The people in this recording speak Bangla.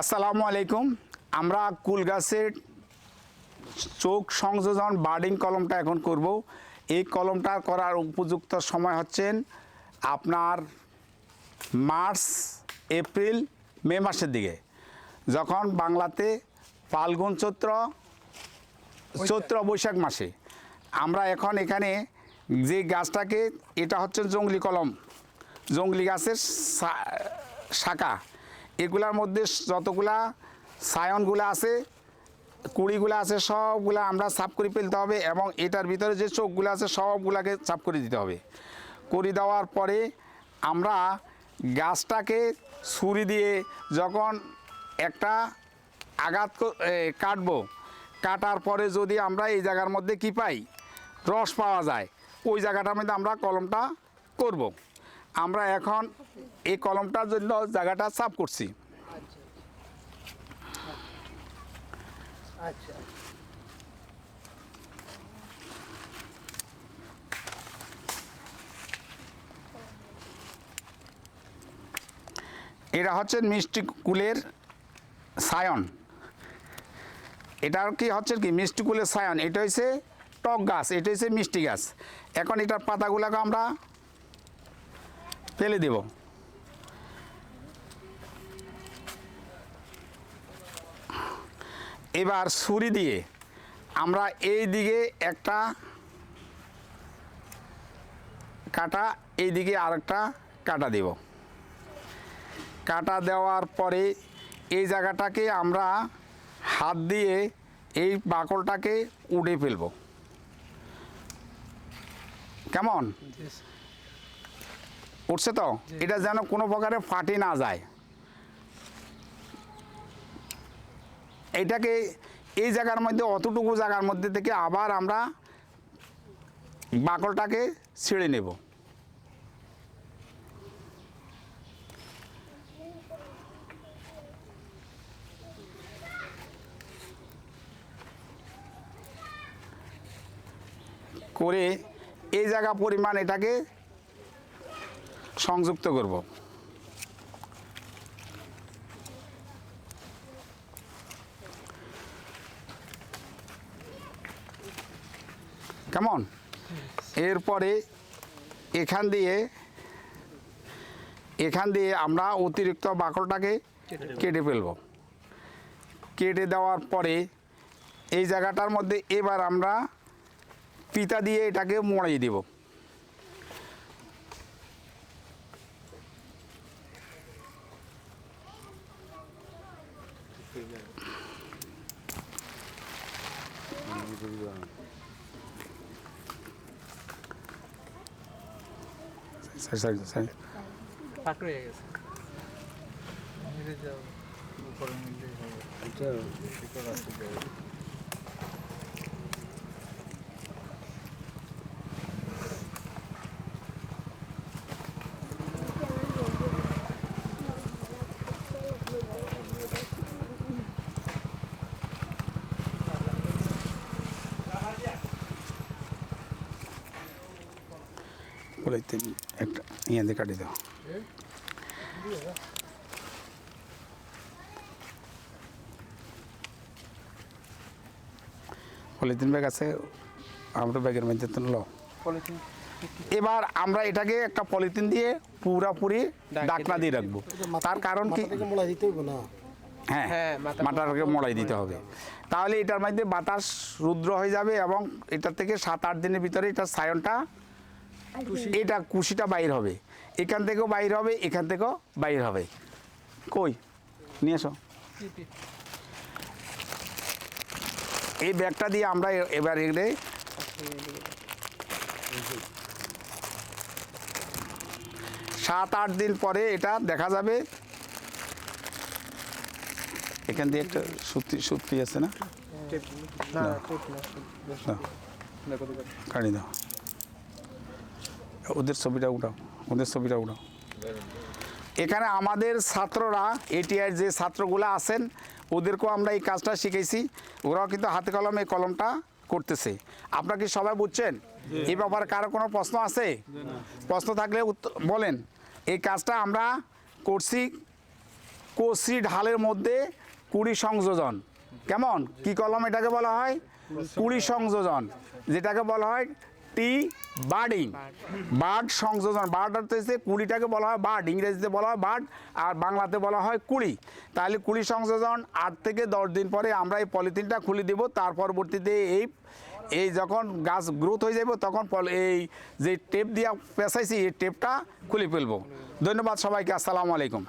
আসসালামু আলাইকুম। আমরা কুল গাছের চোখ সংযোজন বার্ডিং কলমটা এখন করব। এই কলমটা করার উপযুক্ত সময় হচ্ছেন আপনার মার্চ, এপ্রিল, মে মাসের দিকে, যখন বাংলাতে ফাল্গুন, চৈত্র বৈশাখ মাসে। আমরা এখন এখানে যে গাছটাকে, এটা হচ্ছে জংলি কলম, জংলি গাছের শাখা। এগুলার মধ্যে যতগুলা সায়নগুলো আছে, কুড়িগুলো আছে, সবগুলা আমরা সাফ করে ফেলতে হবে এবং এটার ভিতরে যে চোখগুলো আছে সবগুলাকে সাফ করে দিতে হবে। করে দেওয়ার পরে আমরা গাছটাকে ছুরি দিয়ে যখন একটা আঘাত কাটবো, কাটার পরে যদি আমরা এই জায়গার মধ্যে কি পাই, রস পাওয়া যায়, ওই জায়গাটার মধ্যে আমরা কলমটা করব। আমরা এখন এই কলমটার জন্য জায়গাটা সাফ করছি। আচ্ছা, এটা হচ্ছে মিষ্টি কুলের সায়ন। এটার কি হচ্ছে কি মিষ্টি কুলের সায়ন। এটা হচ্ছে টক গাছ, এটা হচ্ছে মিষ্টি গাছ। এখন এটার পাতাগুলোকে আমরা ফেলে দেব। এবার ছুরি দিয়ে আমরা এই দিকে একটা কাটা, এই দিকে আরেকটা কাটা দেব। কাটা দেওয়ার পরে এই জায়গাটাকে আমরা হাত দিয়ে এই বাকলটাকে উড়ে ফেলব। কেমন উঠছে তো? এটা যেন কোনো প্রকারে ফাটে না যায়। এইটাকে এই জায়গার মধ্যে, অতটুকু জায়গার মধ্যে থেকে আবার আমরা বাকলটাকে ছিঁড়ে নেব। করে এই জায়গা পরিমাণ এটাকে সংযুক্ত করব। কেমন? এরপরে এখান দিয়ে আমরা অতিরিক্ত বাকলটাকে কেটে ফেলব। কেটে দেওয়ার পরে এই জায়গাটার মধ্যে এবার আমরা পিতা দিয়ে এটাকে মোড়াই দেব। একটা ইয়ে দিয়ে কাটি দাও। পলিথিন ব্যাগ আছে আমরা ব্যাগের মধ্যে তুললো। এবার আমরা এটাকে একটা পলিথিন দিয়ে পুরাপুরি ডাকনা দিয়ে রাখবো। তার কারণ কি, হ্যাঁ, মাথাটাকে মোড়াই দিতে হবে। তাহলে এটার মধ্যে বাতাস রুদ্র হয়ে যাবে এবং এটা থেকে 7-8 দিনের ভিতরে এটা সায়নটা, এটা কুশিটা বাইর হবে। এখান থেকেও বাইর হবে, এখান থেকেও বাইর হবে। কই নিয়ে এসো। এই ব্যাগটা দিয়ে আমরা এবার এগুলো 7-8 দিন পরে এটা দেখা যাবে। এখান দিয়ে একটা সুতি আছে না, কাটি দাও। ওদের ছবিটা উঠাও, ওদের ছবিটা উঠাও। এখানে আমাদের ছাত্ররা, এটিআই যে ছাত্রগুলো আছেন, ওদেরকেও আমরা এই কাজটা শিখেছি। ওরাও কিন্তু হাতে কলমে এই কলমটা করতেছে। আপনারা কি সবাই বুঝছেন? এই ব্যাপারে কারো কোনো প্রশ্ন আছে? প্রশ্ন থাকলে বলেন। এই কাজটা আমরা করছি কচি ঢালের মধ্যে কুড়ি সংযোজন। কেমন কি কলম এটাকে বলা হয়? কুড়ি সংযোজন, যেটাকে বলা হয় টি বার্ডিং, বার্ড সংযোজন। বার্ড হচ্ছে কুড়িটাকে বলা হয় বার্ড, ইংরেজিতে বলা হয় বার্ড, আর বাংলাতে বলা হয় কুড়ি। তাহলে কুড়ি সংযোজন 8 থেকে 10 দিন পরে আমরা এই পলিথিনটা খুলে দেব। তার পরবর্তীতে এই যখন গাছ গ্রোথ হয়ে যাবে তখন এই যে টেপ দিয়ে পেঁচাইছি এই টেপটা খুলে ফেলবো। ধন্যবাদ সবাইকে, আসসালামু আলাইকুম।